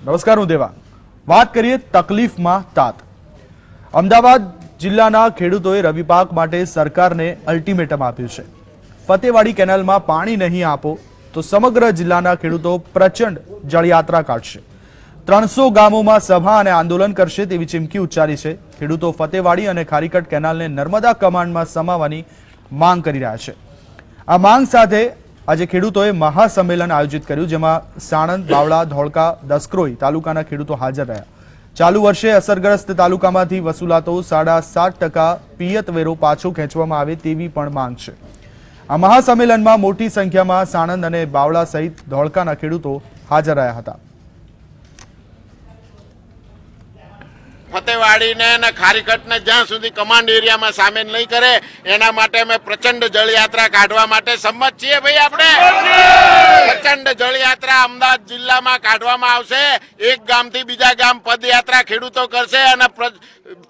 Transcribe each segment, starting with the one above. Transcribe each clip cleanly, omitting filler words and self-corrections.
નમસ્કાર, હું દેવા. વાત કરીએ તકલીફમાં તાત. અમદાવાદ જિલ્લાના ખેડૂતોએ રવિ પાક માટે સરકારને અલ્ટિમેટમ આપ્યું છે. ફતેવાડી કેનાલમાં પાણી નહીં આપો તો સમગ્ર જિલ્લાના ખેડૂતો પ્રચંડ જળયાત્રા કાઢશે. 300 ગામોમાં સભા અને આંદોલન કરશે તેવી ચીમકી ઉચ્ચારી છે. ખેડૂતો ફતેવાડી અને ખારીકટ કેનાલને નર્મદા કમાન્ડમાં સમાવવાની માંગ કરી રહ્યા છે. આ માંગ સાથે આજે ખેડૂતોએ મહાસંમેલન આયોજિત કર્યું, જેમાં સાણંદ, બાવળા, ધોળકા, દસક્રોઈ તાલુકાના ખેડૂતો હાજર રહ્યા. ચાલુ વર્ષે અસરગ્રસ્ત તાલુકામાંથી વસૂલાતો 7.5% પિયત વેરો પાછો ખેંચવામાં આવે તેવી પણ માંગ છે. આ મહાસંમેલનમાં મોટી સંખ્યામાં સાણંદ અને બાવળા સહિત ધોળકાના ખેડૂતો હાજર રહ્યા હતા. ફતેવાડીને અને ખારીકટને જ્યાં સુધી કમાન્ડ એરિયામાં સામેલ નહીં કરે એના માટે અમે પ્રચંડ જળયાત્રા કાઢવા માટે સંમત છીએ. ભાઈ, આપણે પ્રચંડ જળયાત્રા અમદાવાદ જિલ્લામાં કાઢવામાં આવશે. એક ગામથી બીજા ગામ પદયાત્રા ખેડૂતો કરશે અને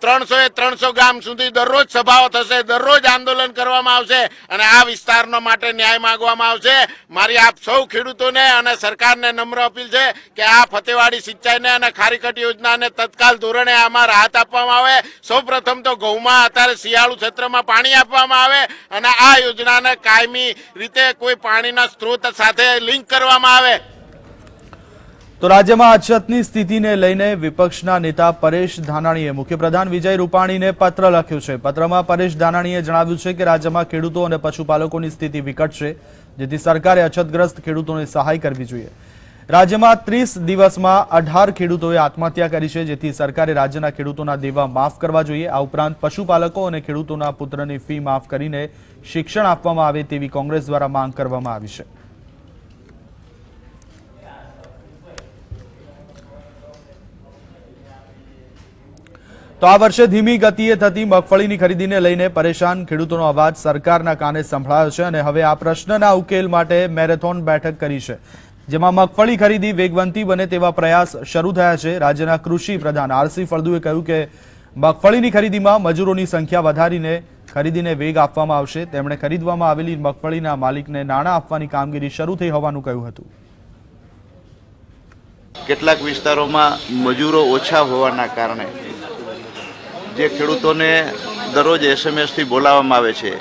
300 ગામ સુધી દરરોજ સભાઓ થશે, દરરોજ આંદોલન કરવામાં આવશે અને આ વિસ્તારનો માટે ન્યાય માંગવામાં આવશે. મારી આપ સૌ ખેડૂતોને અને સરકારને નમ્ર અપીલ છે કે આ ફતેવાડી સિંચાઈને અને ખારીકટ યોજનાને તત્કાલ ધોરણે આમાં રાહત આપવામાં આવે. સૌ પ્રથમ તો ઘઉંમાં અત્યારે શિયાળુ ક્ષેત્રમાં પાણી આપવામાં આવે અને આ યોજનાને કાયમી રીતે કોઈ પાણીના સ્ત્રોત સાથે લિંક કરવામાં આવે. તો રાજ્યમાં અછતની સ્થિતિને લઈને વિપક્ષના નેતા પરેશ ધાનાણીએ મુખ્યપ્રધાન વિજય રૂપાણીને પત્ર લખ્યો છે. પત્રમાં પરેશ ધાનાણીએ જણાવ્યું છે કે રાજ્યમાં ખેડૂતો અને પશુપાલકોની સ્થિતિ વિકટ છે, જેથી સરકારે અછતગ્રસ્ત ખેડૂતોને સહાય કરવી જોઈએ. રાજ્યમાં 30 દિવસમાં 18 ખેડૂતોએ આત્મહત્યા કરી છે, જેથી સરકારે રાજ્યના ખેડૂતોના દેવા માફ કરવા જોઈએ. આ ઉપરાંત પશુપાલકો અને ખેડૂતોના પુત્રની ફી માફ કરીને શિક્ષણ આપવામાં આવે તેવી કોંગ્રેસ દ્વારા માંગ કરવામાં આવી છે. તો આ વર્ષે ધીમી ગતિએ થતી મગફળીની ખરીદીને લઈને પરેશાન ખેડૂતોનો અવાજ સરકારના કાને સંભળાયો છે અને હવે આ પ્રશ્નના ઉકેલ માટે મેરેથોન બેઠક કરી છે, જેમાં મગફળી ખરીદી વેગવંતી બને તેવા પ્રયાસ શરૂ થયા છે. રાજ્યના કૃષિ પ્રધાન આરસી ફળદુએ કહ્યું કે મગફળીની ખરીદીમાં મજૂરોની સંખ્યા વધારીને ખરીદીને વેગ આપવામાં આવશે. તેમણે ખરીદવામાં આવેલી મગફળીના માલિકને નાણાં આપવાની કામગીરી શરૂ થઈ હોવાનું કહ્યું હતું. કેટલાક વિસ્તારોમાં મજૂરો ઓછા હોવાના કારણે જે ખેડૂતોને દરરોજ એસએમએસથી બોલાવવામાં આવે છે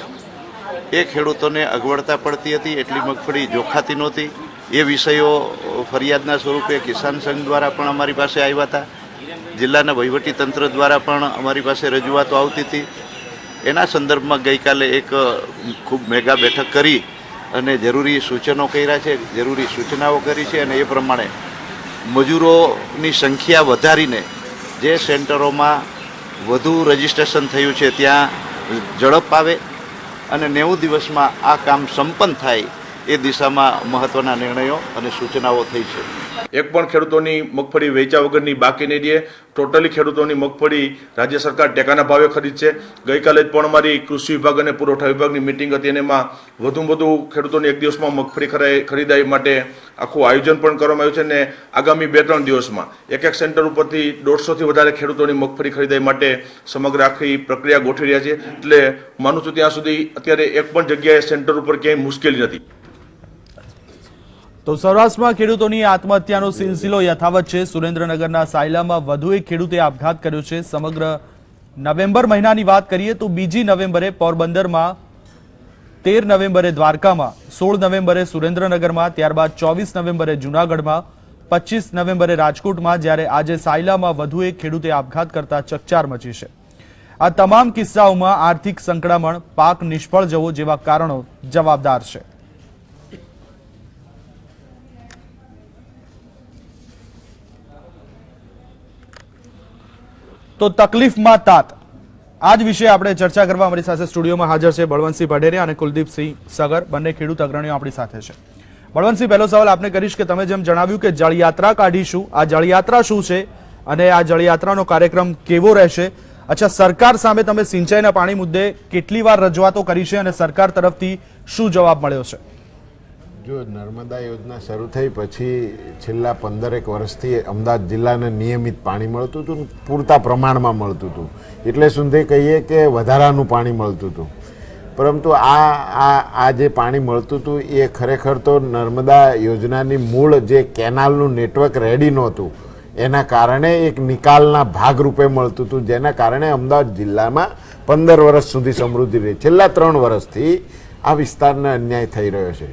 એ ખેડૂતોને અગવડતા પડતી હતી, એટલી મગફળી જોખાતી નહોતી. એ વિષયો ફરિયાદના સ્વરૂપે કિસાન સંઘ દ્વારા પણ અમારી પાસે આવ્યા હતા. જિલ્લાના વહીવટીતંત્ર દ્વારા પણ અમારી પાસે રજૂઆતો આવતી હતી. એના સંદર્ભમાં ગઈકાલે એક ખૂબ મેગા બેઠક કરી અને જરૂરી સૂચનો કર્યા છે, જરૂરી સૂચનાઓ કરી છે અને એ પ્રમાણે મજૂરોની સંખ્યા વધારીને જે સેન્ટરોમાં વધુ રજીસ્ટ્રેશન થયું છે ત્યાં ઝડપ આવે અને 90 દિવસમાં આ કામ સંપન્ન થાય એ દિશામાં મહત્વના નિર્ણયો અને સૂચનાઓ થઈ છે. એક પણ ખેડૂતોની મગફળી વેચ્યા વગરની બાકી નહીં રહે. ટોટલી ખેડૂતોની મગફળી રાજ્ય સરકાર ટેકાના ભાવે ખરીદશે. ગઈકાલે જ પણ અમારી કૃષિ વિભાગ અને પુરવઠા વિભાગની મિટિંગ હતી અને એમાં વધુ ખેડૂતોને એક દિવસમાં મગફળી ખરીદાય માટે આખું આયોજન પણ કરવામાં આવ્યું છે અને આગામી 2-3 દિવસમાં એક સેન્ટર ઉપરથી 150થી વધારે ખેડૂતોની મગફળી ખરીદાય માટે સમગ્ર આખી પ્રક્રિયા ગોઠવી રહ્યા છે. એટલે માનું છું ત્યાં સુધી અત્યારે એક પણ જગ્યાએ સેન્ટર ઉપર ક્યાંય મુશ્કેલી નથી. તો સૌરાષ્ટ્રમાં ખેડૂતોની આત્મહત્યાનો સિલસિલો યથાવત છે. સુરેન્દ્રનગરના સાયલામાં વધુ એક ખેડૂતે આપઘાત કર્યો છે. સમગ્ર નવેમ્બર મહિનાની વાત કરીએ તો 2 નવેમ્બરે પોરબંદરમાં, 13 નવેમ્બરે દ્વારકામાં, 16 નવેમ્બરે સુરેન્દ્રનગરમાં, ત્યારબાદ 24 નવેમ્બરે જૂનાગઢમાં, 25 નવેમ્બરે રાજકોટમાં, જ્યારે આજે સાયલામાં વધુ એક ખેડૂતે આપઘાત કરતા ચકચાર મચી છે. આ તમામ કિસ્સાઓમાં આર્થિક સંકળામણ, પાક નિષ્ફળ જવો જેવા કારણો જવાબદાર છે. તો તકલીફમાં તાત, આજ વિશે આપણે ચર્ચા કરવા અમારી સાથે સ્ટુડિયોમાં હાજર છે બળવંતસિંહ પઢેરિયા અને કુલદીપસિંહ સગર, બંને ખેડૂત અગ્રણીઓ આપણી સાથે છે. બળવંતસિંહ, પહેલો સવાલ આપને કરીશ કે તમે જેમ જણાવ્યું કે જળયાત્રા કાઢીશું, આ જળયાત્રા શું છે અને આ જળયાત્રાનો કાર્યક્રમ કેવો રહેશે? અચ્છા, સરકાર સામે તમે સિંચાઈના પાણી મુદ્દે કેટલી વાર રજૂઆતો કરી છે અને સરકાર તરફથી શું જવાબ મળ્યો છે? જો નર્મદા યોજના શરૂ થઈ પછી છેલ્લા 15 વર્ષથી અમદાવાદ જિલ્લાને નિયમિત પાણી મળતું હતું, પૂરતા પ્રમાણમાં મળતું હતું. એટલે સુધી કહીએ કે વધારાનું પાણી મળતું હતું. પરંતુ આ જે પાણી મળતું હતું એ ખરેખર તો નર્મદા યોજનાની મૂળ જે કેનાલનું નેટવર્ક રેડી નહોતું એના કારણે એક નિકાલના ભાગરૂપે મળતું હતું, જેના કારણે અમદાવાદ જિલ્લામાં 15 વર્ષ સુધી સમૃદ્ધિ રહી. છેલ્લા 3 વર્ષથી આ વિસ્તારને અન્યાય થઈ રહ્યો છે.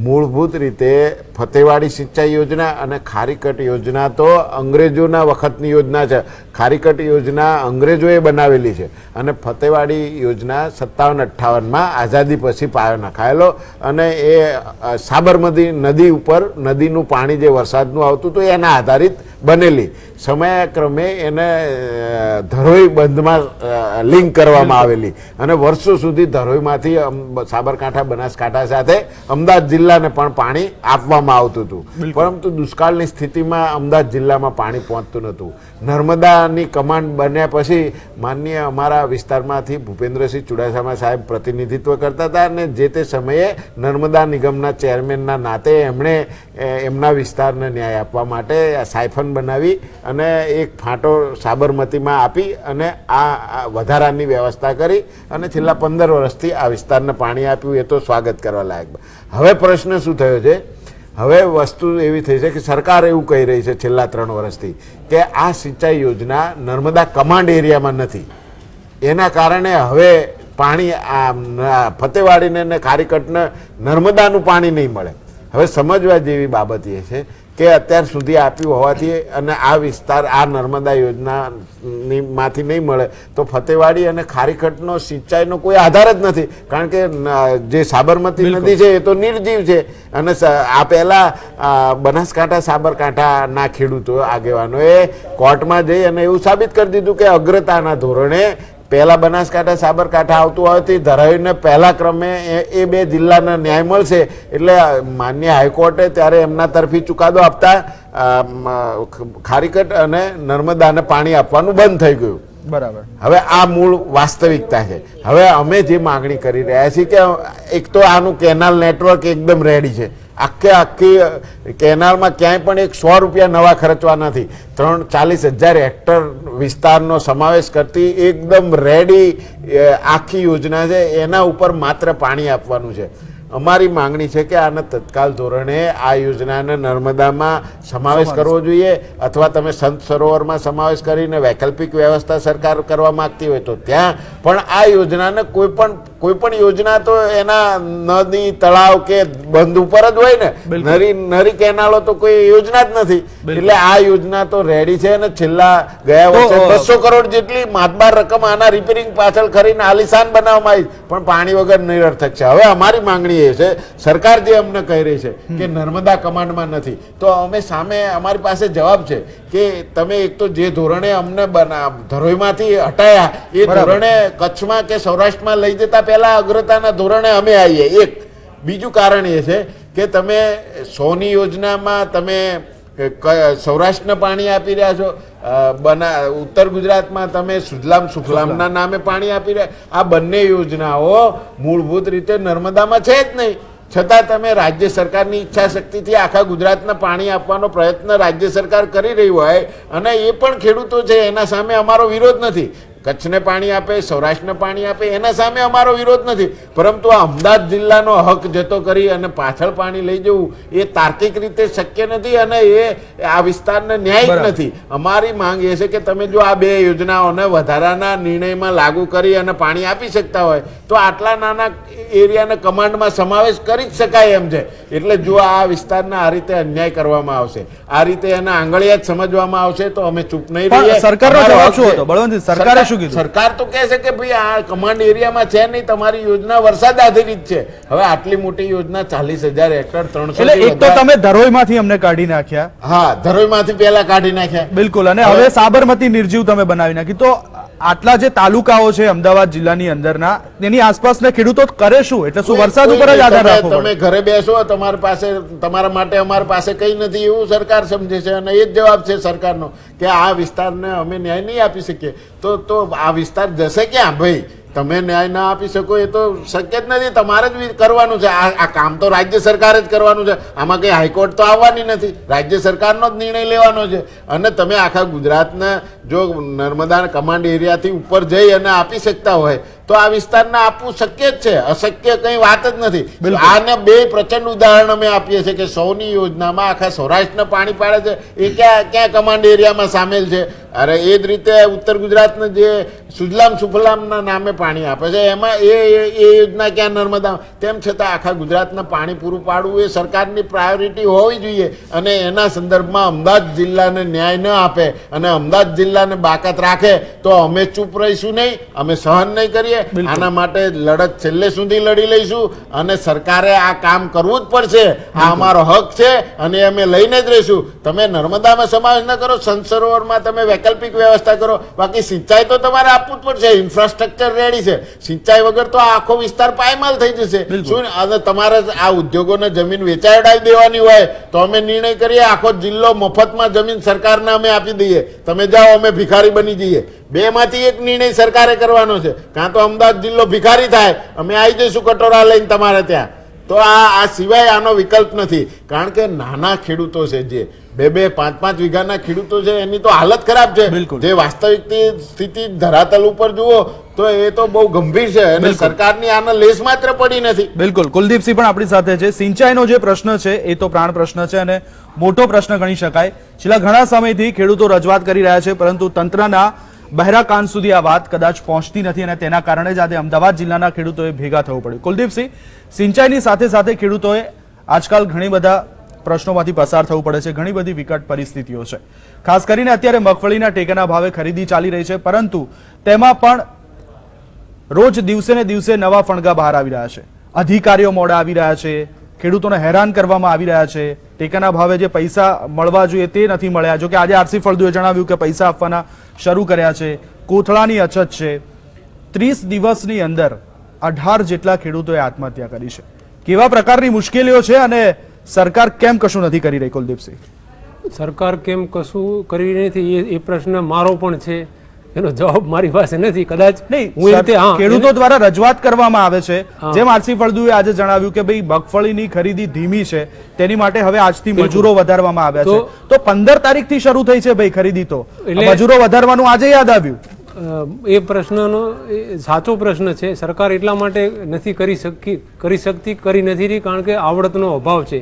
મૂળભૂત રીતે ફતેવાડી સિંચાઈ યોજના અને ખારીકટ યોજના તો અંગ્રેજોના વખતની યોજના છે. ખારીકટ યોજના અંગ્રેજોએ બનાવેલી છે અને ફતેવાડી યોજના 57-58માં આઝાદી પછી પાયો નખાયેલો, અને એ સાબરમતી નદી ઉપર નદીનું પાણી જે વરસાદનું આવતું હતું એના આધારિત બનેલી. સમયાક્રમે એને ધરોઈ બંધમાં લિંક કરવામાં આવેલી અને વર્ષો સુધી ધરોઈમાંથી સાબરકાંઠા બનાસકાંઠા સાથે અમદાવાદ જિલ્લાને પણ પાણી આપવામાં આવતું હતું. પરંતુ દુષ્કાળની સ્થિતિમાં અમદાવાદ જિલ્લામાં પાણી પહોંચતું નહોતું. નર્મદાની કમાન્ડ બન્યા પછી માનનીય અમારા વિસ્તારમાંથી ભૂપેન્દ્રસિંહ ચુડાસમા સાહેબ પ્રતિનિધિત્વ કરતા હતા અને જે તે સમયે નર્મદા નિગમના ચેરમેનના નાતે એમણે એમના વિસ્તારને ન્યાય આપવા માટે સાયફન બનાવી અને એક ફાંટો સાબરમતીમાં આપી અને આ વધારાની વ્યવસ્થા કરી અને છેલ્લા 15 વર્ષથી આ વિસ્તારને પાણી આપ્યું. એ તો સ્વાગત કરવા લાયક. હવે પ્રશ્ન શું થયો છે? હવે વસ્તુ એવી થઈ છે કે સરકાર એવું કહી રહી છે છેલ્લા 3 વર્ષથી કે આ સિંચાઈ યોજના નર્મદા કમાન્ડ એરિયામાં નથી. એના કારણે હવે પાણી ફતેવાડીને ને ખારીકટને નર્મદાનું પાણી નહીં મળે. હવે સમજવા જેવી બાબત એ છે કે અત્યાર સુધી આપ્યું હોવાથી અને આ વિસ્તાર આ નર્મદા યોજનામાંથી નહીં મળે તો ફતેવાડી અને ખારીકટનો સિંચાઈનો કોઈ આધાર જ નથી. કારણ કે જે સાબરમતી નદી છે એ તો નિર્જીવ છે અને આ પહેલાં બનાસકાંઠા સાબરકાંઠાના ખેડૂતો આગેવાનોએ કોર્ટમાં જઈ અને એવું સાબિત કરી દીધું કે અગ્રતાના ધોરણે પહેલા બનાસકાંઠા સાબરકાંઠા આવતું હોવાથી ધરાવીને પહેલા ક્રમે એ 2 જિલ્લાને ન્યાય મળશે. એટલે માન્ય હાઈકોર્ટે ત્યારે એમના તરફી ચુકાદો આપતા ખારીકટ અને નર્મદાને પાણી આપવાનું બંધ થઈ ગયું. બરાબર. હવે આ મૂળ વાસ્તવિકતા છે. હવે અમે જે માગણી કરી રહ્યા છીએ કે એક તો આનું કેનાલ નેટવર્ક એકદમ રેડી છે. આખી કેનાલમાં ક્યાંય પણ એક 100 રૂપિયા નવા ખર્ચવા નથી. 40,000 હેક્ટર વિસ્તારનો સમાવેશ કરતી એકદમ રેડી આખી યોજના છે. એના ઉપર માત્ર પાણી આપવાનું છે. અમારી માંગણી છે કે આને તત્કાલ ધોરણે આ યોજનાને નર્મદામાં સમાવેશ કરવો જોઈએ અથવા તમે સંત સરોવરમાં સમાવેશ કરીને વૈકલ્પિક વ્યવસ્થા સરકાર કરવા માંગતી હોય તો ત્યાં પણ આ યોજનાને કોઈ પણ યોજના તો એના નદી તળાવ કે બંધ ઉપર જ હોય ને. નરી કેનાલો તો કોઈ યોજના જ નથી. એટલે આ યોજના તો રેડી છે અને છેલ્લા ગયા વર્ષે 200 કરોડ જેટલી માતબાર રકમ આના રિપેરિંગ પાછળ કરીને આલિશાન બનાવવામાં આવી પણ પાણી વગર નિરર્થક છે. હવે અમારી માંગણી એ છે, સરકાર જે અમને કહી રહી છે કે નર્મદા કમાન્ડમાં નથી, તો અમે સામે અમારી પાસે જવાબ છે કે તમે એક તો જે ધોરણે અમને ધરોઈમાંથી હટાયા એ ધોરણે કચ્છમાં કે સૌરાષ્ટ્રમાં લઈ જતા પહેલા અગ્રતાના ધોરણે અમે આવીએ. એક બીજું કારણ એ છે કે તમે 100ની યોજનામાં તમે સૌરાષ્ટ્રને પાણી આપી રહ્યા છો, ઉત્તર ગુજરાતમાં તમે સુજલામ સુફલામના નામે પાણી આપી રહ્યા. આ બંને યોજનાઓ મૂળભૂત રીતે નર્મદામાં છે જ નહીં. છતાં તમે રાજ્ય સરકારની ઈચ્છા શક્તિથી આખા ગુજરાતને પાણી આપવાનો પ્રયત્ન રાજ્ય સરકાર કરી રહી હોય અને એ પણ ખેડૂતો છે એના સામે અમારો વિરોધ નથી. કચ્છને પાણી આપે, સૌરાષ્ટ્રને પાણી આપે એના સામે અમારો વિરોધ નથી. પરંતુ આ અમદાવાદ જિલ્લાનો હક જતો કરી અને પાછળ પાણી લઈ જવું એ તાર્કિક રીતે શક્ય નથી અને એ આ વિસ્તારને ન્યાયિક નથી. અમારી માંગ એ છે કે તમે જો આ 2 યોજનાઓને વધારાના નિર્ણયમાં લાગુ કરી અને પાણી આપી શકતા હોય તો આટલા નાના એરિયાને કમાન્ડમાં સમાવેશ કરી જ શકાય એમ છે. એટલે જો આ વિસ્તારને આ રીતે અન્યાય કરવામાં આવશે, આ રીતે એના આંગળિયા જ સમજવામાં આવશે તો અમે ચૂપ નહીં રહીએ. સરકારનો જવાબ શું હતો બળવંતજી? સરકારે સરકાર તો કહે છે કે ભાઈ આ કમાન્ડ એરિયામાં છે નહીં, તમારી યોજના વરસાદ આધારિત છે. હવે આટલી મોટી યોજના 40,000 હેક્ટર 300 એટલે એક તો તમે ધરોઈમાંથી અમને કાઢી નાખ્યા. હા, ધરોઈમાંથી પહેલા કાઢી નાખ્યા. બિલકુલ. અને હવે સાબરમતી નિર્જીવ તમે બનાવી નાખી. તો આટલા જે તાલુકાઓ છે અમદાવાદ જિલ્લાની અંદરના એની આસપાસના ખેડૂતો કરે શું? એટલે શું વરસાદ ઉપર જ આધાર રાખવો પડે? તમે ઘરે બેસો, તમારી પાસે તમારા માટે અમારી પાસે કઈ નથી એવું સરકાર સમજે છે અને એ જ જવાબ છે સરકારનો કે આ વિસ્તારને અમે ન્યાય નહીં આપી શકીએ. તો આ વિસ્તાર જશે ક્યાં ભાઈ? તમે ન્યાય ના આપી શકો એ તો શક્ય જ નથી. તમારે જ કરવાનું છે. આ કામ તો રાજ્ય સરકારે જ કરવાનું છે. આમાં કંઈ હાઈકોર્ટ તો આવવાની નથી. રાજ્ય સરકારનો જ નિર્ણય લેવાનો છે. અને તમે આખા ગુજરાતને જો નર્મદા કમાન્ડ એરિયાથી ઉપર જઈ અને આપી શકતા હોય તો આ વિસ્તારને આપવું શક્ય જ છે, અશક્ય કઈ વાત જ નથી. આને બે પ્રચંડ ઉદાહરણ અમે આપીએ છીએ કે સૌની યોજનામાં આખા સૌરાષ્ટ્રને પાણી પાડે છે, એ ક્યાં કમાન્ડ એરિયામાં સામેલ છે. અરે એ જ રીતે ઉત્તર ગુજરાતને જે સુજલામ સુફલામના નામે પાણી આપે છે એમાં એ યોજના ક્યાં નર્મદા. તેમ છતાં આખા ગુજરાતને પાણી પૂરું પાડવું એ સરકારની પ્રાયોરિટી હોવી જોઈએ. અને એના સંદર્ભમાં અમદાવાદ જિલ્લાને ન્યાય ન આપે અને અમદાવાદ જિલ્લાને બાકાત રાખે તો અમે ચૂપ રહીશું નહીં, અમે સહન નહીં કરીએ. આના માટે લડત છેલ્લે સુધી લડી લઈશું અને સરકારે આ કામ કરવું જ પડશે. આ અમારો હક છે અને અમે લઈને જ રહીશું. તમે નર્મદામાં સમાવેશ ન કરો, સંત સરોવરમાં તમે વૈકલ્પિક વ્યવસ્થા કરો, બાકી સિંચાઈ તો તમારે આપવું જ પડશે. ઇન્ફ્રાસ્ટ્રક્ચર રેડી છે, સિંચાઈ વગર તો આખો વિસ્તાર પાયમાલ થઈ જશે. શું અને તમારે આ ઉદ્યોગોને જમીન વેચાવડાવી દેવાની હોય તો અમે નિર્ણય કરીએ, આખો જિલ્લો મફતમાં જમીન સરકારને અમે આપી દઈએ, તમે જાઓ, અમે ભિખારી બની જઈએ. બે માંથી એક નિર્ણય સરકારે કરવાનો છે. કાં તો અમદાવાદ જિલ્લો ભિખારી થાય, અમે આવી જઈશું કટોરા લઈને તમારે ત્યાં. તો આ સિવાય આનો વિકલ્પ નથી. કારણ કે નાના ખેડૂતો છે, જે 2-5 વીઘાના ખેડૂતો છે, એની તો હાલત ખરાબ છે. જે વાસ્તવિક સ્થિતિ ધરાતલ ઉપર જુઓ તો એ તો બહુ ગંભીર છે અને સરકારની આના લેશ માત્ર પડી નથી. બિલકુલ, કુલદીપસિંહ પણ આપણી સાથે છે. સિંચાઈનો જે પ્રશ્ન છે એ તો પ્રાણ પ્રશ્ન છે અને મોટો પ્રશ્ન ગણી શકાય. છેલ્લા ઘણા સમયથી ખેડૂતો રજૂઆત કરી રહ્યા છે, પરંતુ તંત્રના બહેરા કાન સુધી આ વાત કદાચ પહોંચતી નથી અને તેના કારણે જ આજે અમદાવાદ જિલ્લાના ખેડૂતોએ ભેગા થવું પડ્યું. કુલદીપસિંહ, સિંચાઈની સાથે સાથે ખેડૂતોએ આજકાલ ઘણી બધા પ્રશ્નોમાંથી પસાર થવું પડે છે, ઘણી બધી વિકટ પરિસ્થિતિઓ છે. ખાસ કરીને અત્યારે મગફળીના ટેકાના ભાવે ખરીદી ચાલી રહી છે, પરંતુ તેમાં પણ રોજ દિવસે ને દિવસે નવા ફણગા બહાર આવી રહ્યા છે. અધિકારીઓ મોડા આવી રહ્યા છે, ખેડૂતોને હેરાન કરવામાં આવી રહ્યા છે. ટેકાના ભાવે જે પૈસા મળવા જોઈએ તે નથી મળ્યા. જોકે આજે આરસી ફળદુએ જણાવ્યું કે પૈસા આપવાના શરૂ કર્યા છે. કોથળાની અછત છે. 30 દિવસની અંદર 18 જેટલા ખેડૂતોએ આત્મહત્યા કરી છે. કેવા પ્રકારની મુશ્કેલીઓ છે અને સરકાર કેમ કશું નથી કરી રહી? કુલદીપસિંહ, સરકાર કેમ કશું કરી નથી એ પ્રશ્ન મારો પણ છે, એનો જવાબ મારી પાસે નથી. કદાચ ખેડૂતો દ્વારા રજૂઆત કરવામાં આવે છે, જેમ આરસી ફળદુએ આજે જણાવ્યું કે ભાઈ મગફળીની ખરીદી ધીમી છે, તેની માટે હવે આજથી મજૂરો વધારવામાં આવ્યા છે. તો 15 તારીખથી શરૂ થઈ છે ભાઈ ખરીદી, તો મજૂરો વધારવાનું આજે યાદ આવ્યું. એ પ્રશ્નનો સાચો પ્રશ્ન છે. સરકાર એટલા માટે નથી કરી શકતી કરી નથી રહી કારણ કે આવડતનો અભાવ છે.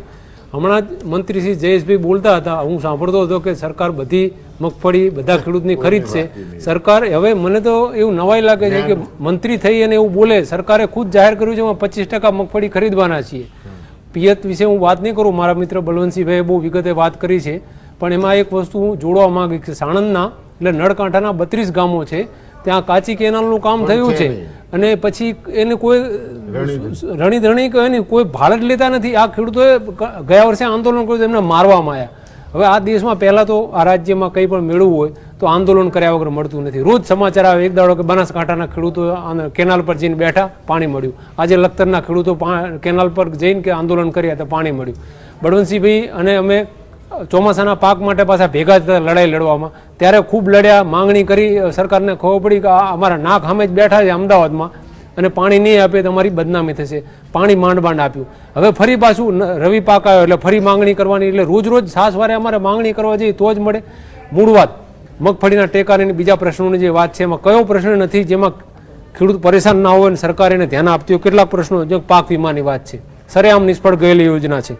હમણાં જ મંત્રી શ્રી જયેશભાઈ બોલતા હતા, હું સાંભળતો હતો કે સરકાર બધી મગફળી બધા ખેડૂતની ખરીદશે. સરકાર હવે મને તો એવું નવાઈ લાગે છે કે મંત્રી થઈ અને એવું બોલે. સરકારે ખુદ જાહેર કર્યું છે 25% મગફળી ખરીદવાના છીએ. પિયત વિશે હું વાત નહીં કરું, મારા મિત્ર બલવંતસિંહભાઈએ બહુ વિગતે વાત કરી છે, પણ એમાં એક વસ્તુ હું જોડવા માંગીશ કે સાણંદના એટલે નળકાંઠાના 32 ગામો છે, ત્યાં કાચી કેનાલનું કામ થયું છે અને પછી એને કોઈ રણી કોઈ ભાડે લેતા નથી. આ ખેડૂતોએ ગયા વર્ષે આંદોલન કર્યું, એમને મારવામાં આવ્યા. હવે આ દેશમાં પહેલાં તો આ રાજ્યમાં કંઈ પણ મેળવવું હોય તો આંદોલન કર્યા વગર મળતું નથી. રોજ સમાચાર આવે એક દાડો કે બનાસકાંઠાના ખેડૂતો કેનાલ પર જઈને બેઠા, પાણી મળ્યું. આજે લખતરના ખેડૂતો કેનાલ પર જઈને કે આંદોલન કર્યા તો પાણી મળ્યું. બળવંતસિંહભાઈ અને અમે ચોમાસાના પાક માટે પાછા ભેગા થતા લડાઈ લડવામાં, ત્યારે ખૂબ લડ્યા, માંગણી કરી. સરકારને ખબર પડી કે અમારા નાક સામે જ બેઠા છે અમદાવાદમાં અને પાણી નહીં આપે તો અમારી બદનામી થશે. પાણી માંડ આપ્યું. હવે ફરી પાછું રવિ પાક આવ્યો એટલે ફરી માંગણી કરવાની. એટલે રોજ રોજ સાસવારે અમારે માંગણી કરવા જઈએ તો જ મળે. મૂળ વાત મગફળીના ટેકાની બીજા પ્રશ્નોની જે વાત છે, એમાં કયો પ્રશ્ન નથી જેમાં ખેડૂત પરેશાન ના હોય અને સરકાર એને ધ્યાન આપતી હોય? કેટલાક પ્રશ્નો, જો પાક વીમાની વાત છે, સરેઆમ નિષ્ફળ ગયેલી યોજના છે.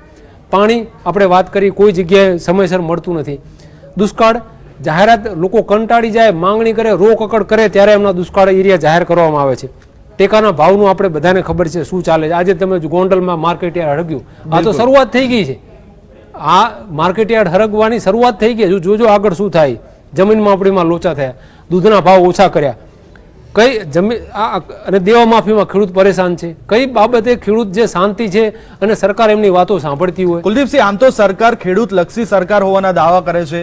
પાણી આપણે વાત કરી, કોઈ જગ્યાએ સમયસર મળતું નથી. દુષ્કાળ જાહેરાત, લોકો કંટાળી જાય, માંગણી કરે, રોકકડ કરે ત્યારે એમના દુષ્કાળ એરિયા જાહેર કરવામાં આવે છે. ટેકાના ભાવનું આપણે બધાને ખબર છે શું ચાલે છે. આજે તમે ગોંડલમાં માર્કેટ યાર્ડ હરગ્યું, આ તો શરૂઆત થઈ ગઈ છે. આ માર્કેટ યાર્ડ હરગવાની શરૂઆત થઈ ગઈ. જોજો આગળ શું થાય. જમીનમાં આપણીમાં લોચા થયા, દૂધના ભાવ ઓછા કર્યા, કઈ જમીન અને દેવા માફીમાં ખેડૂત પરેશાન છે. કઈ બાબતે ખેડૂત જે શાંતિ છે અને સરકાર એમની વાતો સાંભળતી હોય? કુલદીપસિંહ, આમ તો સરકાર ખેડૂત લક્ષી સરકાર હોવાના દાવા કરે છે.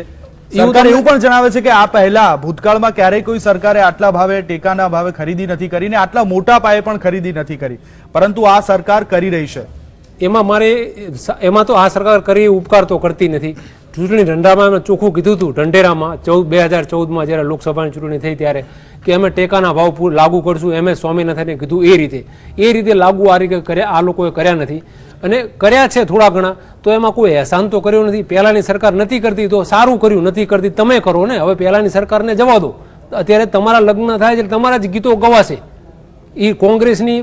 સરકાર એવું પણ જણાવે છે કે આ પહેલા ભૂતકાળમાં ક્યારેય કોઈ સરકારે આટલા ભાવે ટેકાના ભાવે ખરીદી નથી કરી ને આટલા મોટા પાયે પણ ખરીદી નથી કરી, પરંતુ આ સરકાર કરી રહી છે. એમાં તો આ સરકાર કરી ઉપકાર તો કરતી નથી. ચૂંટણી ઢંઢામાં ચોખ્ખું કીધું હતું, ઢંઢેરામાં 2014માં જ્યારે લોકસભાની ચૂંટણી થઈ ત્યારે કે અમે ટેકાના ભાવ લાગુ કરશું. MS સ્વામીનાથને કીધું એ રીતે લાગુ આ રીતે કર્યા, આ લોકોએ કર્યા નથી. અને કર્યા છે થોડા ઘણા, તો એમાં કોઈ અહેસાન તો કર્યો નથી. પહેલાંની સરકાર નથી કરતી તો સારું કર્યું, નથી કરતી તમે કરો ને. હવે પહેલાંની સરકારને જવા દો. અત્યારે તમારા લગ્ન થાય છે તમારા જ ગીતો ગવાશે. એ કોંગ્રેસની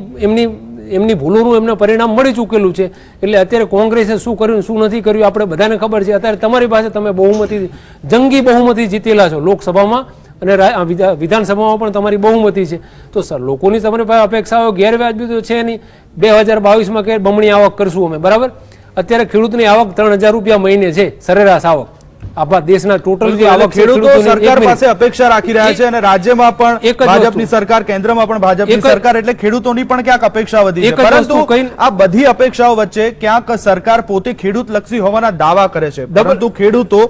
એમની ભૂલોનું એમને પરિણામ મળી ચૂકેલું છે. એટલે અત્યારે કોંગ્રેસે શું કર્યું શું નથી કર્યું આપણે બધાને ખબર છે. અત્યારે તમારી પાસે તમે જંગી બહુમતી જીતેલા છો લોકસભામાં અને વિધાનસભામાં પણ તમારી બહુમતી છે. તો સર લોકોની તમારી પાસે અપેક્ષાઓ ગેરવ્યાજબી તો છે નહીં. 2022માં કે બમણી આવક કરશું અમે, બરાબર. અત્યારે ખેડૂતની આવક 3000 રૂપિયા મહિને છે સરેરાશ આવક. આપણા દેશના ટોટલ જે આવક ખેડૂતો સરકાર પાસે અપેક્ષા રાખી રહ્યા છે અને રાજ્યમાં પણ ભાજપની સરકાર, કેન્દ્રમાં પણ ભાજપની સરકાર, એટલે ખેડૂતોની પણ ક્યાંક અપેક્ષા વધી છે. પરંતુ આ બધી અપેક્ષાઓ વચ્ચે ક્યાંક સરકાર પોતે ખેડૂત લક્ષી હોવાના દાવા કરે છે, પરંતુ ખેડૂતો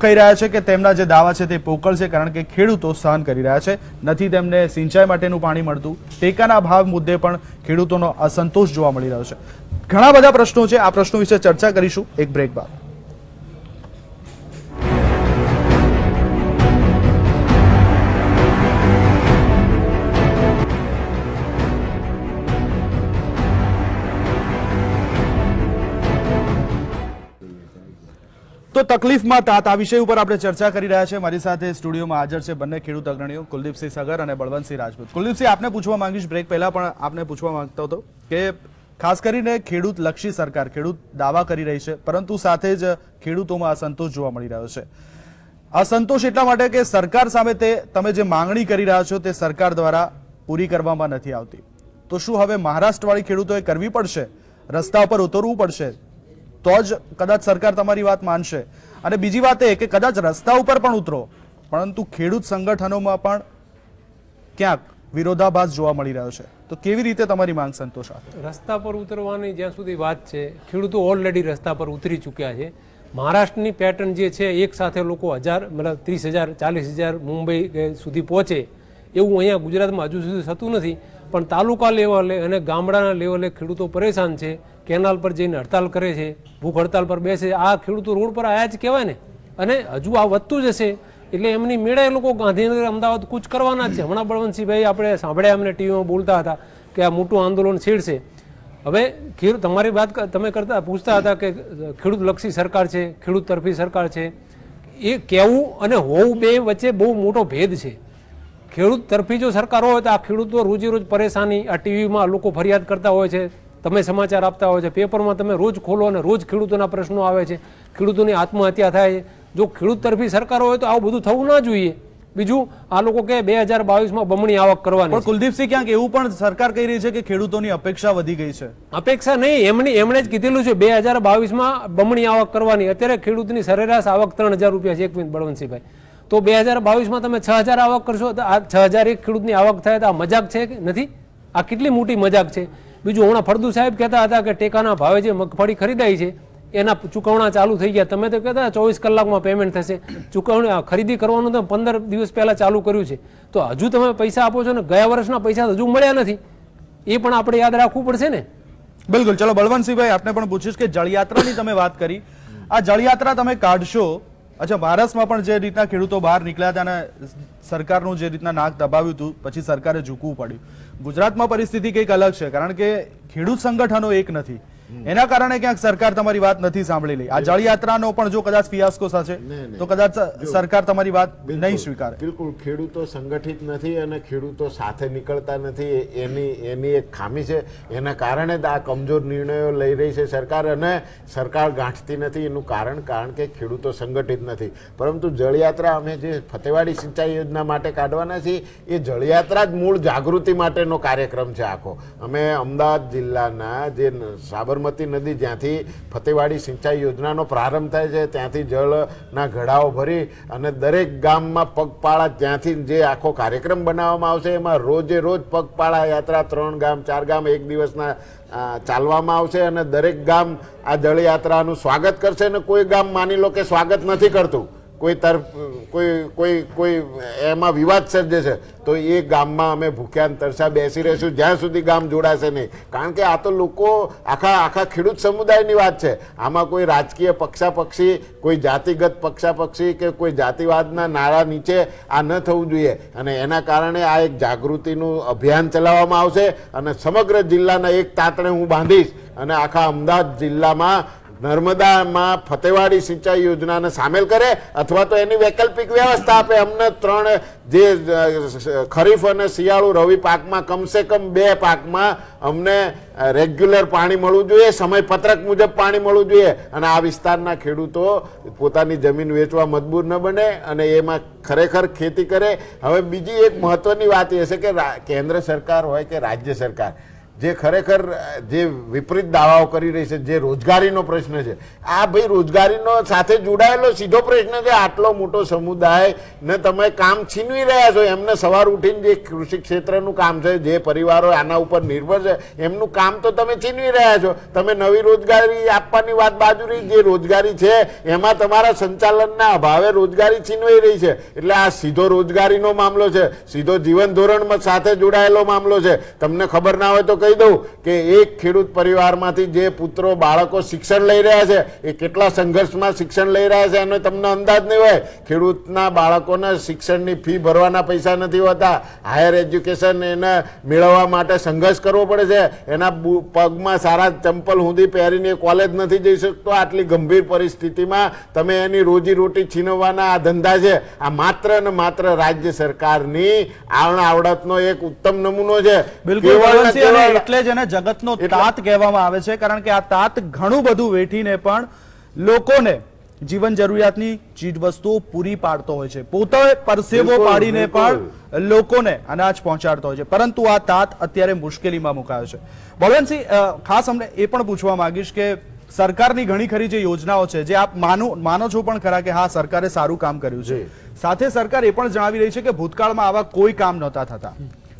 કહી રહ્યા છે કે તેમના જે દાવા છે તે પોકળ છે, કારણ કે ખેડૂતો સહન કરી રહ્યા છે. નથી તેમને સિંચાઈ માટેનું પાણી મળતું, ટેકાના ભાવ મુદ્દે પણ ખેડૂતોનો અસંતોષ જોવા મળી રહ્યો છે. ઘણા બધા પ્રશ્નો છે, આ પ્રશ્નો વિશે ચર્ચા કરીશું એક બ્રેક બાદ. તો તકલીફમાં તાત આ વિષય ઉપર આપણે ચર્ચા કરી રહ્યા છે. મારી સાથે સ્ટુડિયોમાં હાજર છે બંને ખેડૂત અગ્રણીઓ, કુલદીપસિંહ સગર અને બળવંતસિંહ રાજપૂત. કુલદીપસિંહ, આપને પૂછવા માંગીશ, બ્રેક પહેલા પણ આપને પૂછવા માંગતો હતો કે ખાસ કરીને ખેડૂત લક્ષી સરકાર, ખેડૂત દાવા કરી રહી છે, પરંતુ સાથે જ ખેડૂતોમાં અસંતોષ જોવા મળી રહ્યો છે. અસંતોષ એટલા માટે કે સરકાર સામે તમે જે માંગણી કરી રહ્યા છો તે સરકાર દ્વારા પૂરી કરવામાં નથી આવતી. તો શું હવે મહારાષ્ટ્રવાળી ખેડૂતોએ કરવી પડશે, રસ્તા ઉપર ઉતરવું પડશે, તો જ કદાચ સરકાર તમારી વાત માનશે? અને બીજી વાત એ કે કદાચ રસ્તા ઉપર પણ ઉતરો, પરંતુ ખેડૂત સંગઠનોમાં પણ ક્યાંક વિરોધાભાસ જોવા મળી રહ્યો છે. તો કેવી રીતે તમારી માંગ સંતોષાશે? રસ્તા પર ઉતરવાની જ્યાં સુધી વાત છે, ખેડૂતો ઓલરેડી રસ્તા પર ઉતરી ચૂક્યા છે. મહારાષ્ટ્રની પેટર્ન જે છે, એક સાથે લોકો 30,000 40,000 મુંબઈ સુધી પહોંચે એવું અહીંયા ગુજરાતમાં હજુ સુધી થતું નથી. પણ તાલુકા લેવલે અને ગામડાના લેવલે ખેડૂતો પરેશાન છે, કેનાલ પર જઈને હડતાલ કરે છે, ભૂખ હડતાલ પર બેસે. આ ખેડૂતો રોડ પર આવ્યા જ કહેવાય ને, અને હજુ આ વધતું જશે. એટલે એમની મેળે લોકો ગાંધીનગર, અમદાવાદ કૂચ કરવાના જ છે. હમણાં બળવંતસિંહભાઈ આપણે સાંભળ્યા, અમને ટીવીમાં બોલતા હતા કે આ મોટું આંદોલન છેડશે. હવે તમારી વાત તમે પૂછતા હતા કે ખેડૂત લક્ષી સરકાર છે, ખેડૂત તરફી સરકાર છે. એ કહેવું અને હોવું બે વચ્ચે બહુ મોટો ભેદ છે. ખેડૂત તરફી જો સરકાર હોય તો આ ખેડૂતો રોજે રોજ પરેશાની, આ ટીવીમાં લોકો ફરિયાદ કરતા હોય છે, તમે સમાચાર આપતા હોય છે, પેપરમાં તમે રોજ ખોલો અને રોજ ખેડૂતોના પ્રશ્નો આવે છે, ખેડૂતોની આત્મહત્યા થાય છે. જો ખેડૂત તરફી સરકાર હોય તો આવું બધું થવું ના જોઈએ. બીજું, આ લોકો કે 2022માં બમણી આવક કરવાની. પણ કુલદીપસિંહ, ક્યાંક એવું પણ સરકાર કહી રહી છે કે ખેડૂતોની અપેક્ષા વધી ગઈ છે. અપેક્ષા નહીં, એમણે જ કીધેલું છે 2022માં બમણી આવક કરવાની. અત્યારે ખેડૂતની સરેરાશ આવક 3000 રૂપિયા છે. એક મિનિટ બળવંતસિંહભાઈ, તો 2022માં તમે 6000 આવક કરશો તો આ 6000 એક ખેડૂતની આવક થાય તો આ મજાક છે કે નથી? આ કેટલી મોટી મજાક છે. બીજું, હમણાં ફળદુ સાહેબ કહેતા હતા કે ટેકાના ભાવે જે મગફળી ખરીદાઈ છે એના ચૂકવણા ચાલુ થઈ ગયા. તમે તો કહેતા 24 કલાકમાં પેમેન્ટ થશે. ચૂકવણી ખરીદી કરવાનું તો 15 દિવસ પહેલા ચાલુ કર્યું છે. તો હજુ તમે પૈસા આપો છો ને ગયા વર્ષના પૈસા હજુ મળ્યા નથી. એ પણ આપણે યાદ રાખવું પડશે ને. બિલકુલ. ચલો બળવંતસિંહભાઈ, આપને પણ પૂછીશ કે જળયાત્રાની તમે વાત કરી, આ જળયાત્રા તમે કાઢશો, અચ્છા, મહારાષ્ટ્રમાં પણ જે રીતના ખેડૂતો બહાર નીકળ્યા હતા અને સરકારનું જે રીતના નાક દબાવ્યું હતું, પછી સરકારે ઝૂકવું પડ્યું. ગુજરાતમાં પરિસ્થિતિ કંઈક અલગ છે, કારણ કે ખેડૂત સંગઠનો એક નથી. એના કારણે ક્યાંક સરકાર તમારી વાત નથી સાંભળી લઈ. આ જળયાત્રાનો પણ જો કદાચ ફિયાસ્કો થશે તો કદાચ સરકાર તમારી વાત નહીં સ્વીકારે. બિલકુલ, ખેડૂતો સંગઠિત નથી અને ખેડૂતો સાથે નીકળતા નથી. એની એક ખામી છે. એના કારણે જ આ કમજોર નિર્ણયો લઈ રહી છે સરકાર, અને સરકાર ગાંઠતી નથી. એનું કારણ કે ખેડૂતો સંગઠિત નથી. પરંતુ જળયાત્રા અમે જે ફતેવાડી સિંચાઈ યોજના માટે કાઢવાના છીએ, એ જળયાત્રા જ મૂળ જાગૃતિ માટેનો કાર્યક્રમ છે આખો. અમે અમદાવાદ જિલ્લાના જે સાબરમતી નદી જ્યાંથી ફતેવાડી સિંચાઈ યોજનાનો પ્રારંભ થાય છે, ત્યાંથી જળના ઘડાઓ ભરી અને દરેક ગામમાં પગપાળા, ત્યાંથી જે આખો કાર્યક્રમ બનાવવામાં આવશે એમાં રોજે રોજ પગપાળા યાત્રા 3 ગામ 4 ગામ એક દિવસના ચાલવામાં આવશે. અને દરેક ગામ આ જળયાત્રાનું સ્વાગત કરશે. અને કોઈ ગામ માની લો કે સ્વાગત નથી કરતું, કોઈ એમાં વિવાદ સર્જે છે, તો એ ગામમાં અમે ભૂખ્યા તરસા બેસી રહીશું જ્યાં સુધી ગામ જોડાશે નહીં. કારણ કે આ તો લોકો આખા ખેડૂત સમુદાયની વાત છે. આમાં કોઈ રાજકીય પક્ષાપક્ષી, કોઈ જાતિગત પક્ષાપક્ષી કે કોઈ જાતિવાદના નારા નીચે આ ન થવું જોઈએ. અને એના કારણે આ એક જાગૃતિનું અભિયાન ચલાવવામાં આવશે. અને સમગ્ર જિલ્લાના એક તાતણે હું બાંધીશ અને આખા અમદાવાદ જિલ્લામાં નર્મદામાં ફતેવાડી સિંચાઈ યોજનાને સામેલ કરે અથવા તો એની વૈકલ્પિક વ્યવસ્થા આપે. અમને 3 જે ખરીફ અને શિયાળુ રવિ પાકમાં કમસે કમ 2 પાકમાં અમને રેગ્યુલર પાણી મળવું જોઈએ, સમયપત્રક મુજબ પાણી મળવું જોઈએ અને આ વિસ્તારના ખેડૂતો પોતાની જમીન વેચવા મજબૂર ન બને અને એમાં ખરેખર ખેતી કરે. હવે બીજી એક મહત્વની વાત એ છે કે કેન્દ્ર સરકાર હોય કે રાજ્ય સરકાર જે ખરેખર જે વિપરીત દાવાઓ કરી રહી છે, જે રોજગારીનો પ્રશ્ન છે, આ ભાઈ રોજગારીનો સાથે જોડાયેલો સીધો પ્રશ્ન છે. આટલો મોટો સમુદાય ને તમે કામ છીનવી રહ્યા છો. એમને સવાર ઉઠીને જે કૃષિ ક્ષેત્રનું કામ છે, જે પરિવારો આના ઉપર નિર્ભર છે, એમનું કામ તો તમે છીનવી રહ્યા છો. તમે નવી રોજગારી આપવાની વાત બાજુ રહી, જે રોજગારી છે એમાં તમારા સંચાલનના અભાવે રોજગારી છીનવાઈ રહી છે. એટલે આ સીધો રોજગારીનો મામલો છે, સીધો જીવન ધોરણ સાથે જોડાયેલો મામલો છે. તમને ખબર ના હોય તો કહી દઉં કે એક ખેડૂત પરિવારમાંથી જે પુત્રો બાળકો શિક્ષણ લઈ રહ્યા છે એ કેટલા સંઘર્ષમાં શિક્ષણ લઈ રહ્યા છે એનો તમને અંદાજ નહીં હોય. ખેડૂતના બાળકોને શિક્ષણની ફી ભરવાના પૈસા નથી હોતા. હાયર એજ્યુકેશન એને મેળવવા માટે સંઘર્ષ કરવો પડે છે. એના પગમાં સારા ચંપલ સુધી પહેરીને કોલેજ નથી જઈ શકતો. આટલી ગંભીર પરિસ્થિતિમાં તમે એની રોજી રોટી છીનવવાના આ ધંધા છે. આ માત્ર ને માત્ર રાજ્ય સરકારની આવડતનો એક ઉત્તમ નમૂનો છે. બિલકુલ, એટલે જ એને જગતનો તાત કહેવામાં આવે છે, કારણ કે આ તાત ઘણું બધું વેઠીને પણ લોકોને જીવન જરૂરિયાતની ચીજ વસ્તુઓ પૂરી પાડતો હોય છે, પોતે પરસેવો પાડીને પણ લોકોને અનાજ પહોંચાડતો હોય છે. પરંતુ આ તાત અત્યારે મુશ્કેલીમાં મુકાયો છે. બળવંતસિંહ, ખાસ અમને એ પણ પૂછવા માંગીશ કે સરકારની ઘણી ખરી જે યોજનાઓ છે, જે આપ માનો છો પણ ખરા કે હા સરકારે સારું કામ કર્યું છે, સાથે સરકાર એ પણ જણાવી રહી છે કે ભૂતકાળમાં આવા કોઈ કામ નહોતા થતા,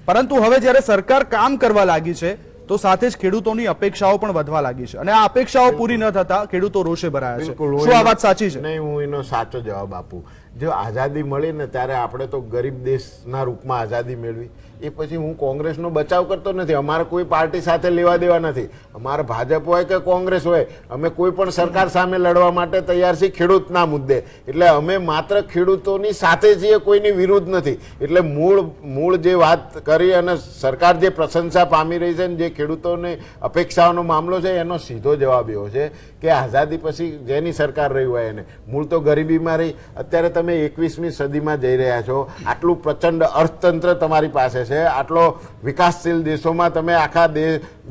પરંતુ હવે જ્યારે સરકાર કામ કરવા લાગી છે તો સાથે જ ખેડૂતોની અપેક્ષાઓ પણ વધવા લાગી છે અને આ અપેક્ષાઓ પૂરી ન થતા ખેડૂતો રોષે ભરાયા છે. શું આ વાત સાચી છે? નહીં, હું એનો સાચો જવાબ આપું. જો આઝાદી મળી ને ત્યારે આપણે તો ગરીબ દેશના રૂપમાં આઝાદી મેળવી. એ પછી હું કોંગ્રેસનો બચાવ કરતો નથી. અમારે કોઈ પાર્ટી સાથે લેવા દેવા નથી. અમારે ભાજપ હોય કે કોંગ્રેસ હોય, અમે કોઈ પણ સરકાર સામે લડવા માટે તૈયાર છીએ ખેડૂતના મુદ્દે. એટલે અમે માત્ર ખેડૂતોની સાથે છીએ, કોઈની વિરુદ્ધ નથી. એટલે મૂળ જે વાત કરી અને સરકાર જે પ્રશંસા પામી રહી છે જે ખેડૂતોની અપેક્ષાઓનો મામલો છે એનો સીધો જવાબ એવો છે કે આઝાદી પછી જેની સરકાર રહી હોય એને મૂળ તો ગરીબીમાં રહી. અત્યારે તમે 21મી સદીમાં જઈ રહ્યા છો. આટલું પ્રચંડ અર્થતંત્ર તમારી પાસે છે, આટલો વિકાસશીલ દેશોમાં તમે આખા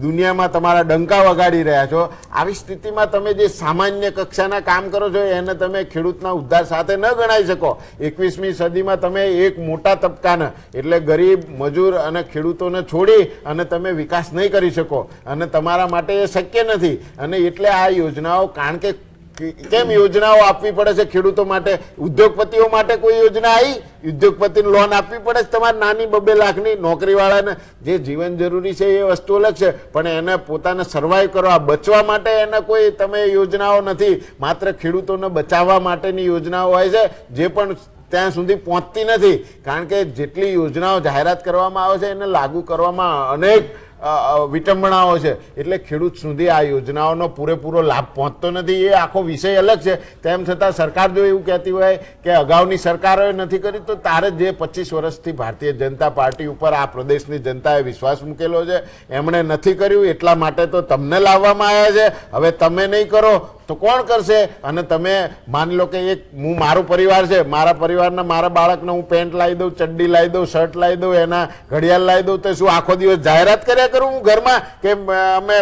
દુનિયામાં તમારા ડંકા વગાડી રહ્યા છો. આવી સ્થિતિમાં તમે જે સામાન્ય કક્ષાના કામ કરો છો એને તમે ખેડૂતના ઉદ્ધાર સાથે ન ગણાઈ શકો. 21મી સદીમાં તમે એક મોટા તબક્કાને એટલે ગરીબ, મજૂર અને ખેડૂતોને છોડી અને તમે વિકાસ નહીં કરી શકો અને તમારા માટે એ શક્ય નથી. અને એટલે આ યોજનાઓ, કારણ કે કેમ યોજનાઓ આપવી પડે છે ખેડૂતો માટે? ઉદ્યોગપતિઓ માટે કોઈ યોજના આવી? ઉદ્યોગપતિને લોન આપવી પડે છે તમારે નાની 2-2 લાખની? નોકરીવાળાને જે જીવન જરૂરી છે એ વસ્તુ અલગ છે, પણ એને પોતાને સર્વાઈવ કરવા, બચવા માટે એને કોઈ તમે યોજનાઓ નથી. માત્ર ખેડૂતોને બચાવવા માટેની યોજનાઓ હોય છે જે પણ ત્યાં સુધી પહોંચતી નથી. કારણ કે જેટલી યોજનાઓ જાહેરાત કરવામાં આવે છે એને લાગુ કરવામાં અનેક વિટંબણાઓ છે. એટલે ખેડૂત સુધી આ યોજનાઓનો પૂરેપૂરો લાભ પહોંચતો નથી. એ આખો વિષય અલગ છે. તેમ છતાં સરકાર જો એવું કહેતી હોય કે અગાઉની સરકારોએ નથી કરી, તો તારે જે 25 વર્ષથી ભારતીય જનતા પાર્ટી ઉપર આ પ્રદેશની જનતાએ વિશ્વાસ મૂકેલો છે એમણે નથી કર્યું, એટલા માટે તો તમને લાવવામાં આવ્યા છે. હવે તમે નહીં કરો તો કોણ કરશે? અને તમે માની લો કે એક મારો પરિવાર છે, મારા પરિવારના મારા બાળકને હું પેન્ટ લાવી દઉં, ચડ્ડી લાવી દઉં, શર્ટ લાવી દઉં, એના ઘડિયાળ લાવી દઉં, તો શું આખો દિવસ જાહેરાત કર્યા કરું હું ઘરમાં કે અમે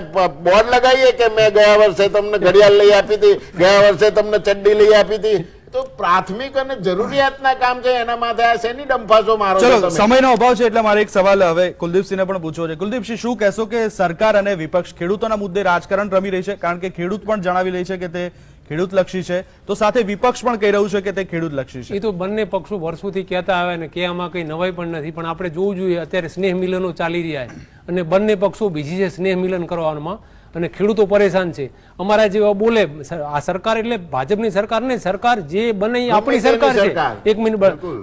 બોર્ડ લગાવીએ કે મેં ગયા વર્ષે તમને ઘડિયાળ લઈ આપી હતી, ગયા વર્ષે તમને ચડ્ડી લઈ આપી હતી? તો પ્રાથમિક અને જરૂરિયાતના કામ છે એના માથે આ શેની ડંફાસો મારો છો તમે? સમયનો અભાવ છે એટલે મારે એક સવાલ હવે કુલદીપસિંહને પણ પૂછવો છે. કુલદીપસિંહ, શું કહેશો કે સરકાર અને વિપક્ષ ખેડૂતોના મુદ્દે રાજકારણ રમી રહી છે? કારણ કે ખેડૂત પણ જણાવી રહી છે કે તે ખેડૂતલક્ષી છે, તો સાથે વિપક્ષ પણ કહી રહ્યું છે કે તે ખેડૂતલક્ષી છે. એ તો બંને પક્ષો વર્ષોથી કહેતા આવે ને કે આમાં કંઈ નવાઈ પણ નથી, પણ આપણે જોવું જોઈએ અત્યારે સ્નેહ મિલનો ચાલી રહ્યા છે અને બંને પક્ષો બીજી છે સ્નેહ મિલન કરવામાં અને ખેડૂતો પરેશાન છે. અમારા જેવા બોલે આ સરકાર એટલે ભાજપની સરકાર ને, સરકાર જે બને આપણી સરકાર છે. એક મિનિટ,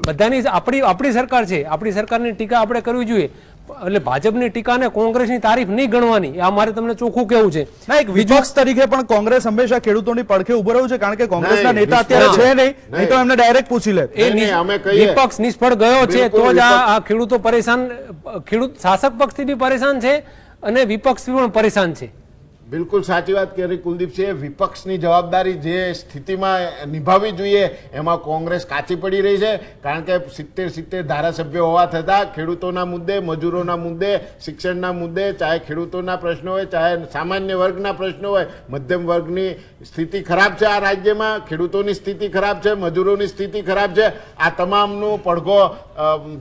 બધાની આપણી સરકાર છે. આપણી સરકારની ટીકા આપણે કરવી જોઈએ. એટલે ભાજપની ટીકા ને કોંગ્રેસની તારીફ નહીં ગણવાની, આ મારે તમને ચોખ્ખું કેવું છે. ના, એક વિપક્ષ તરીકે પણ કોંગ્રેસ હંમેશા ખેડૂતોની પડખે ઉભો રહ્યું છે, કારણ કે કોંગ્રેસના નેતા અત્યારે છે નહીં તો એમને ડાયરેક્ટ પૂછી લે. વિપક્ષ નિષ્ફળ ગયો છે તો જ આ ખેડૂતો પરેશાન, ખેડૂત શાસક પક્ષથી બી પરેશાન છે અને વિપક્ષથી પણ પરેશાન છે. બિલકુલ સાચી વાત કરી કુલદીપસિંહ. વિપક્ષની જવાબદારી જે સ્થિતિમાં નિભાવવી જોઈએ એમાં કોંગ્રેસ કાચી પડી રહી છે. કારણ કે 70 ધારાસભ્યો હોવા છતાં ખેડૂતોના મુદ્દે, મજૂરોના મુદ્દે, શિક્ષણના મુદ્દે, ચાહે ખેડૂતોના પ્રશ્નો હોય, ચાહે સામાન્ય વર્ગના પ્રશ્નો હોય, મધ્યમ વર્ગની સ્થિતિ ખરાબ છે આ રાજ્યમાં, ખેડૂતોની સ્થિતિ ખરાબ છે, મજૂરોની સ્થિતિ ખરાબ છે. આ તમામનું પડઘો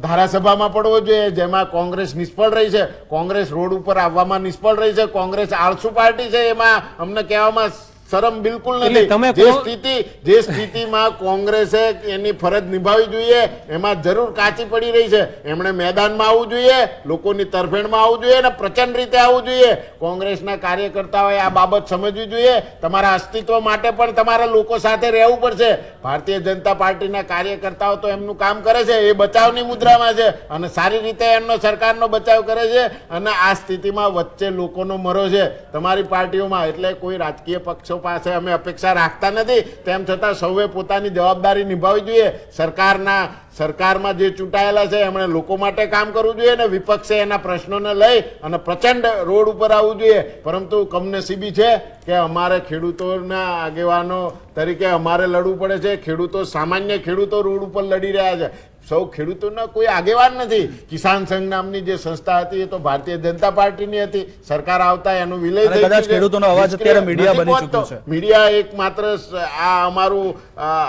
ધારાસભામાં પડવો જોઈએ, જેમાં કોંગ્રેસ નિષ્ફળ રહી છે. કોંગ્રેસ રોડ ઉપર આવવામાં નિષ્ફળ રહી છે. કોંગ્રેસ આળસુ પાર્ટી છે, એમાં અમને કહેવામાં શરમ બિલકુલ નથી. જે સ્થિતિમાં કોંગ્રેસે એની ફરજ નિભાવવી જોઈએ એમાં જરૂર કાચી પડી રહી છે. એમણે મેદાનમાં આવવું જોઈએ, લોકોની તરફેણમાં આવવું જોઈએ અને પ્રચંડ રીતે આવવું જોઈએ. કોંગ્રેસના કાર્યકર્તાઓએ આ બાબત સમજવી જોઈએ. તમારા અસ્તિત્વ માટે પણ તમારા લોકો સાથે રહેવું પડશે. ભારતીય જનતા પાર્ટીના કાર્યકર્તાઓ તો એમનું કામ કરે છે, એ બચાવની મુદ્રામાં છે અને સારી રીતે એમનો સરકારનો બચાવ કરે છે. અને આ સ્થિતિમાં વચ્ચે લોકોનો મરો છે તમારી પાર્ટીઓમાં. એટલે કોઈ રાજકીય પક્ષો પાસે અમે અપેક્ષા રાખતા નથી. તેમ છતાં સૌએ પોતાની જવાબદારી નિભાવવી જોઈએ. સરકારમાં જે ચૂંટાયેલા છે એમણે લોકો માટે કામ કરવું જોઈએ અને વિપક્ષે એના પ્રશ્નોને લઈ અને પ્રચંડ રોડ ઉપર આવવું જોઈએ. પરંતુ કમનસીબી છે કે અમારે ખેડૂતોના આગેવાનો તરીકે અમારે લડવું પડે છે. ખેડૂતો, સામાન્ય ખેડૂતો રોડ ઉપર લડી રહ્યા છે. સૌ ખેડૂતોના કોઈ આગેવાન નથી. કિસાન સંઘ નામની જે સંસ્થા હતી એ તો ભારતીય જનતા પાર્ટીની હતી. સરકાર આવતા એનું વિલય થઈ ગયું છે. ખેડૂતોનો અવાજ અત્યારે મીડિયા બની ચૂક્યો છે. મીડિયા એકમાત્ર આ અમારું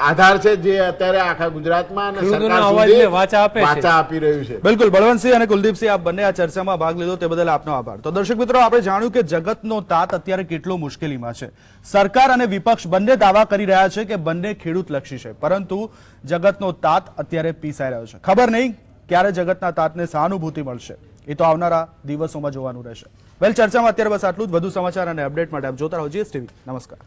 આધાર છે જે અત્યારે આખા ગુજરાતમાં અને સરકાર સુધી વાચા આપી રહ્યું છે. બિલકુલ. બળવંતસિંહ અને કુલદીપસિંહ, આપ બંને આ ચર્ચામાં ભાગ લીધો તે બદલ આપનો આભાર. તો દર્શક મિત્રો, આપણે જાણ્યું કે જગતનો તાત અત્યારે કેટલો મુશ્કેલીમાં છે. સરકાર અને વિપક્ષ બંને દાવા કરી રહ્યા છે કે બંને ખેડૂત લક્ષી છે, પરંતુ જગતનો તાત અત્યારે પીસાઈ રહ્યો છે. ખબર નહીં ક્યારે જગતના તાતને સહાનુભૂતિ મળશે, એ તો આવનારા દિવસોમાં જોવાનું રહેશે. વેલ, ચર્ચામાં અત્યારે બસ આટલું જ. વધુ સમાચાર અને અપડેટ માટે આપ જોતા રહો GS TV. નમસ્કાર.